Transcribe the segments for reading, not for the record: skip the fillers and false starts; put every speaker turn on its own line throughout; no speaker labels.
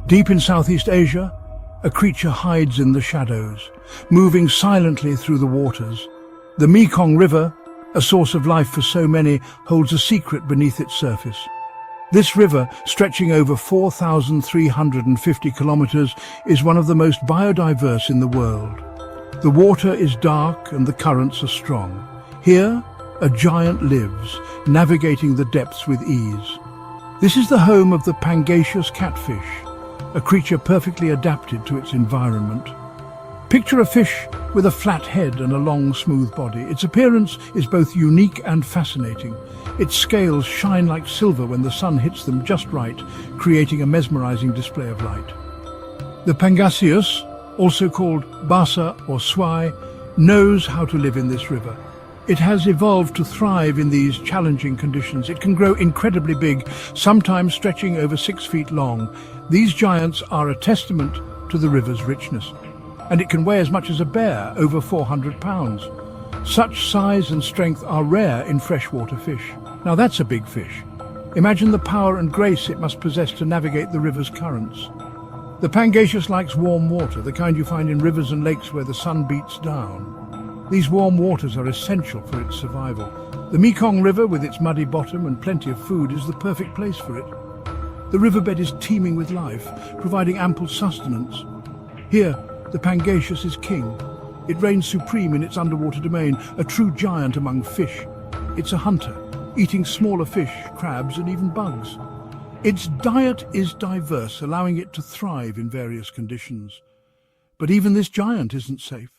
Deep in Southeast Asia, a creature hides in the shadows, moving silently through the waters. The Mekong River, a source of life for so many, holds a secret beneath its surface. This river, stretching over 4,350 kilometers, is one of the most biodiverse in the world. The water is dark and the currents are strong. Here, a giant lives, navigating the depths with ease. This is the home of the Pangasius Catfish, a creature perfectly adapted to its environment. Picture a fish with a flat head and a long, smooth body. Its appearance is both unique and fascinating. Its scales shine like silver when the sun hits them just right, creating a mesmerizing display of light. The Pangasius, also called basa or swai, knows how to live in this river. It has evolved to thrive in these challenging conditions. It can grow incredibly big, sometimes stretching over 6 feet long. These giants are a testament to the river's richness. And it can weigh as much as a bear, over 400 pounds. Such size and strength are rare in freshwater fish. Now that's a big fish. Imagine the power and grace it must possess to navigate the river's currents. The Pangasius likes warm water, the kind you find in rivers and lakes where the sun beats down. These warm waters are essential for its survival. The Mekong River, with its muddy bottom and plenty of food, is the perfect place for it. The riverbed is teeming with life, providing ample sustenance. Here, the Pangasius is king. It reigns supreme in its underwater domain, a true giant among fish. It's a hunter, eating smaller fish, crabs, and even bugs. Its diet is diverse, allowing it to thrive in various conditions. But even this giant isn't safe.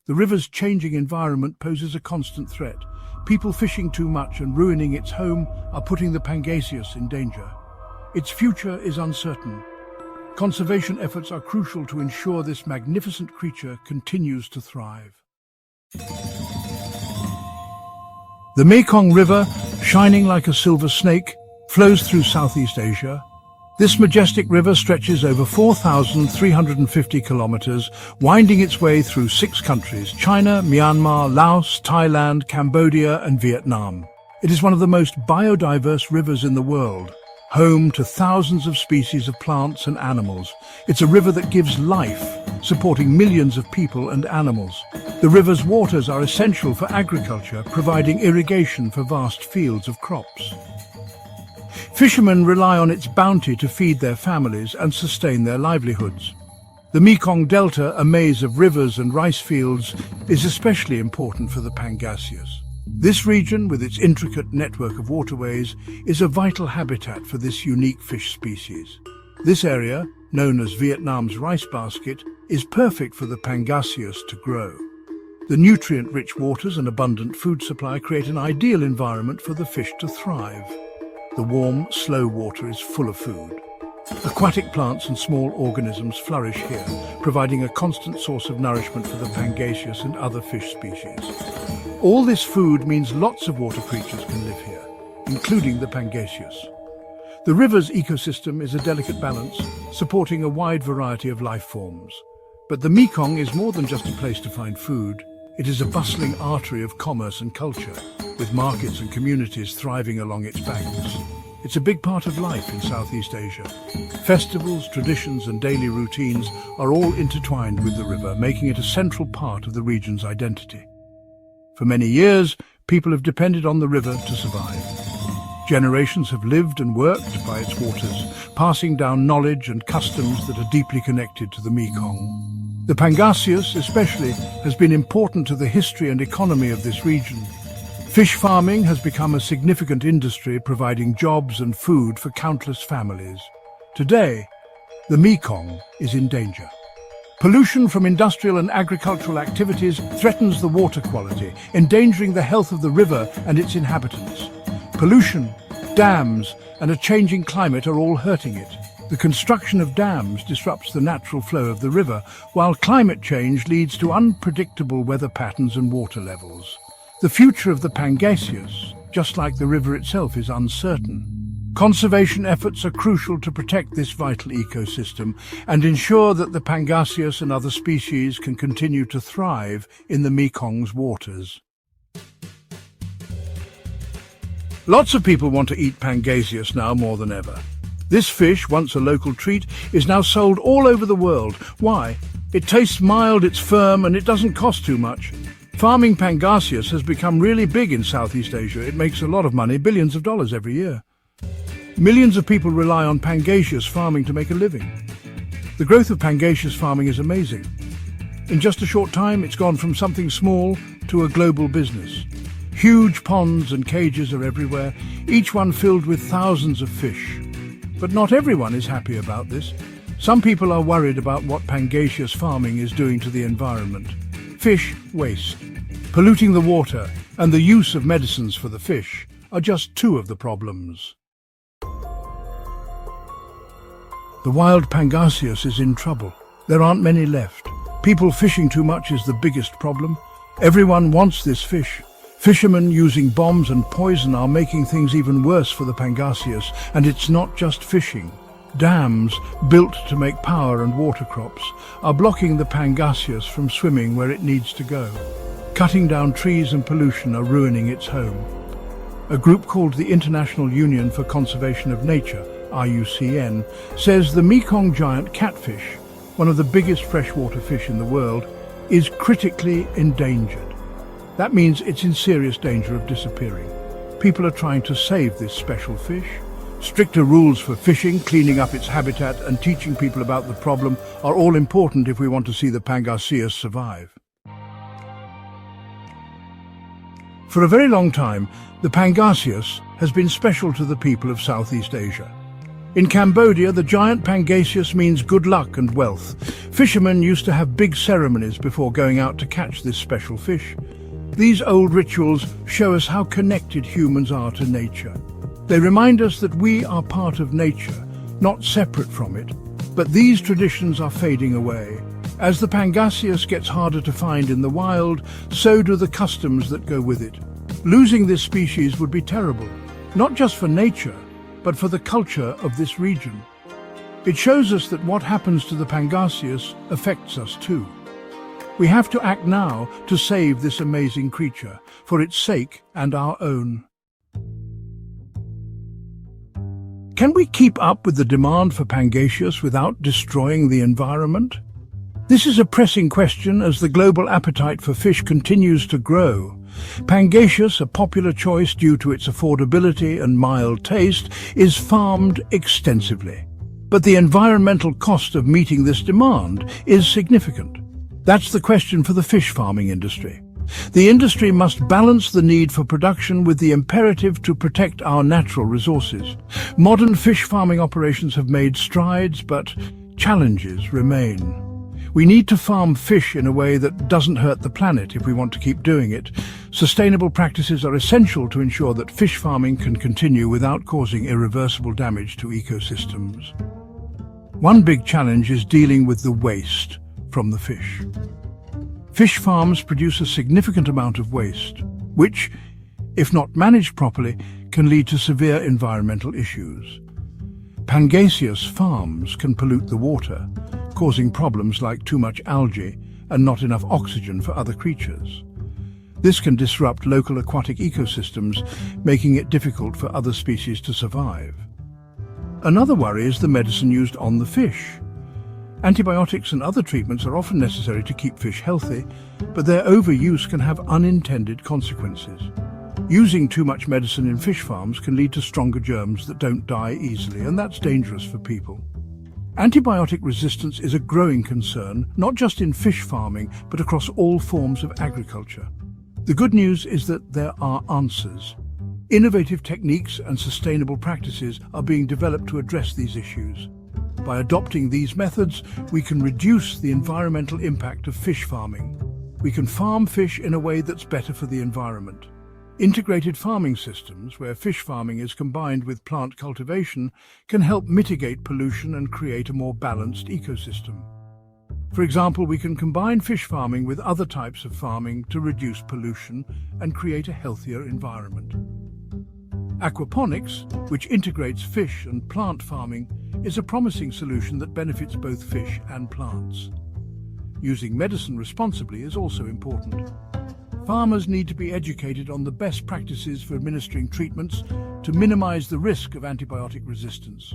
The river's changing environment poses a constant threat. People fishing too much and ruining its home are putting the Pangasius in danger. Its future is uncertain. Conservation efforts are crucial to ensure this magnificent creature continues to thrive. The Mekong River, shining like a silver snake, flows through Southeast Asia. This majestic river stretches over 4,350 kilometers, winding its way through 6 countries: China, Myanmar, Laos, Thailand, Cambodia, and Vietnam. It is one of the most biodiverse rivers in the world, home to thousands of species of plants and animals. It's a river that gives life, supporting millions of people and animals. The river's waters are essential for agriculture, providing irrigation for vast fields of crops. Fishermen rely on its bounty to feed their families and sustain their livelihoods. The Mekong Delta, a maze of rivers and rice fields, is especially important for the Pangasius. This region, with its intricate network of waterways, is a vital habitat for this unique fish species. This area, known as Vietnam's rice basket, is perfect for the Pangasius to grow. The nutrient-rich waters and abundant food supply create an ideal environment for the fish to thrive. The warm, slow water is full of food. Aquatic plants and small organisms flourish here, providing a constant source of nourishment for the Pangasius and other fish species. All this food means lots of water creatures can live here, including the Pangasius. The river's ecosystem is a delicate balance, supporting a wide variety of life forms. But the Mekong is more than just a place to find food. It is a bustling artery of commerce and culture, with markets and communities thriving along its banks. It's a big part of life in Southeast Asia. Festivals, traditions, and daily routines are all intertwined with the river, making it a central part of the region's identity. For many years, people have depended on the river to survive. Generations have lived and worked by its waters, passing down knowledge and customs that are deeply connected to the Mekong. The Pangasius, especially, has been important to the history and economy of this region. Fish farming has become a significant industry, providing jobs and food for countless families. Today, the Mekong is in danger. Pollution from industrial and agricultural activities threatens the water quality, endangering the health of the river and its inhabitants. Pollution, dams, and a changing climate are all hurting it. The construction of dams disrupts the natural flow of the river, while climate change leads to unpredictable weather patterns and water levels. The future of the Pangasius, just like the river itself, is uncertain. Conservation efforts are crucial to protect this vital ecosystem and ensure that the Pangasius and other species can continue to thrive in the Mekong's waters. Lots of people want to eat Pangasius now more than ever. This fish, once a local treat, is now sold all over the world. Why? It tastes mild, it's firm, and it doesn't cost too much. Farming Pangasius has become really big in Southeast Asia. It makes a lot of money, billions of dollars every year. Millions of people rely on Pangasius farming to make a living. The growth of Pangasius farming is amazing. In just a short time, it's gone from something small to a global business. Huge ponds and cages are everywhere, each one filled with thousands of fish. But not everyone is happy about this. Some people are worried about what Pangasius farming is doing to the environment. Fish waste, polluting the water, and the use of medicines for the fish are just two of the problems. The wild Pangasius is in trouble. There aren't many left. People fishing too much is the biggest problem. Everyone wants this fish. Fishermen using bombs and poison are making things even worse for the Pangasius, and it's not just fishing. Dams, built to make power and water crops, are blocking the Pangasius from swimming where it needs to go. Cutting down trees and pollution are ruining its home. A group called the International Union for Conservation of Nature, IUCN, says the Mekong giant catfish, one of the biggest freshwater fish in the world, is critically endangered. That means it's in serious danger of disappearing. People are trying to save this special fish. Stricter rules for fishing, cleaning up its habitat, and teaching people about the problem are all important if we want to see the Pangasius survive. For a very long time, the Pangasius has been special to the people of Southeast Asia. In Cambodia, the giant Pangasius means good luck and wealth. Fishermen used to have big ceremonies before going out to catch this special fish. These old rituals show us how connected humans are to nature. They remind us that we are part of nature, not separate from it. But these traditions are fading away. As the Pangasius gets harder to find in the wild, so do the customs that go with it. Losing this species would be terrible, not just for nature, but for the culture of this region. It shows us that what happens to the Pangasius affects us too. We have to act now to save this amazing creature, for its sake and our own. Can we keep up with the demand for Pangasius without destroying the environment? This is a pressing question as the global appetite for fish continues to grow. Pangasius, a popular choice due to its affordability and mild taste, is farmed extensively. But the environmental cost of meeting this demand is significant. That's the question for the fish farming industry. The industry must balance the need for production with the imperative to protect our natural resources. Modern fish farming operations have made strides, but challenges remain. We need to farm fish in a way that doesn't hurt the planet if we want to keep doing it. Sustainable practices are essential to ensure that fish farming can continue without causing irreversible damage to ecosystems. One big challenge is dealing with the waste from the fish. Fish farms produce a significant amount of waste, which, if not managed properly, can lead to severe environmental issues. Pangasius farms can pollute the water, causing problems like too much algae and not enough oxygen for other creatures. This can disrupt local aquatic ecosystems, making it difficult for other species to survive. Another worry is the medicine used on the fish. Antibiotics and other treatments are often necessary to keep fish healthy, but their overuse can have unintended consequences. Using too much medicine in fish farms can lead to stronger germs that don't die easily, and that's dangerous for people. Antibiotic resistance is a growing concern, not just in fish farming, but across all forms of agriculture. The good news is that there are answers. Innovative techniques and sustainable practices are being developed to address these issues. By adopting these methods, we can reduce the environmental impact of fish farming. We can farm fish in a way that's better for the environment. Integrated farming systems, where fish farming is combined with plant cultivation, can help mitigate pollution and create a more balanced ecosystem. For example, we can combine fish farming with other types of farming to reduce pollution and create a healthier environment. Aquaponics, which integrates fish and plant farming, is a promising solution that benefits both fish and plants. Using medicine responsibly is also important. Farmers need to be educated on the best practices for administering treatments to minimize the risk of antibiotic resistance.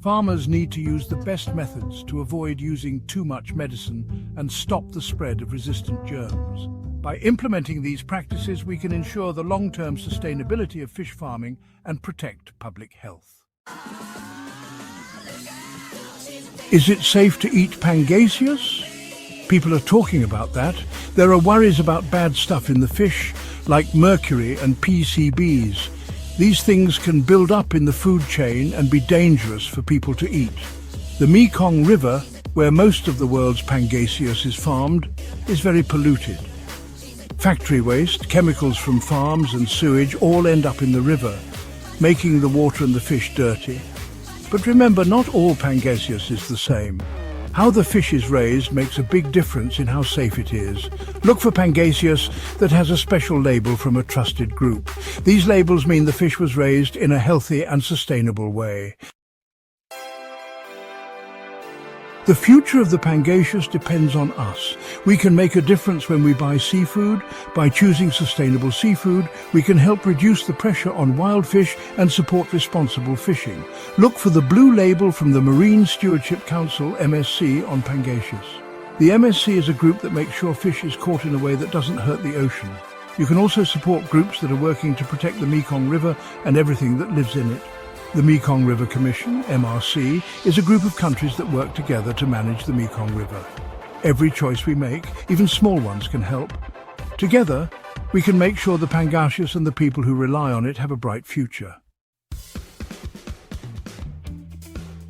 Farmers need to use the best methods to avoid using too much medicine and stop the spread of resistant germs. By implementing these practices, we can ensure the long-term sustainability of fish farming and protect public health. Is it safe to eat Pangasius? People are talking about that. There are worries about bad stuff in the fish, like mercury and PCBs. These things can build up in the food chain and be dangerous for people to eat. The Mekong River, where most of the world's Pangasius is farmed, is very polluted. Factory waste, chemicals from farms and sewage all end up in the river, making the water and the fish dirty. But remember, not all Pangasius is the same. How the fish is raised makes a big difference in how safe it is. Look for Pangasius that has a special label from a trusted group. These labels mean the fish was raised in a healthy and sustainable way. The future of the Pangasius depends on us. We can make a difference when we buy seafood. By choosing sustainable seafood, we can help reduce the pressure on wild fish and support responsible fishing. Look for the blue label from the Marine Stewardship Council, MSC, on Pangasius. The MSC is a group that makes sure fish is caught in a way that doesn't hurt the ocean. You can also support groups that are working to protect the Mekong River and everything that lives in it. The Mekong River Commission, MRC, is a group of countries that work together to manage the Mekong River. Every choice we make, even small ones, can help. Together, we can make sure the Pangasius and the people who rely on it have a bright future.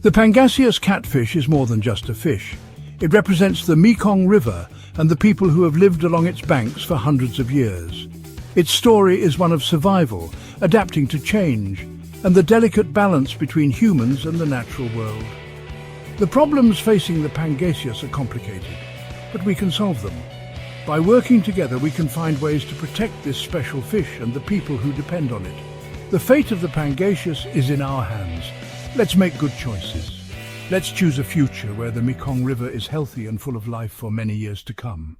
The Pangasius catfish is more than just a fish. It represents the Mekong River and the people who have lived along its banks for hundreds of years. Its story is one of survival, adapting to change, and the delicate balance between humans and the natural world. The problems facing the Pangasius are complicated, but we can solve them. By working together, we can find ways to protect this special fish and the people who depend on it. The fate of the Pangasius is in our hands. Let's make good choices. Let's choose a future where the Mekong River is healthy and full of life for many years to come.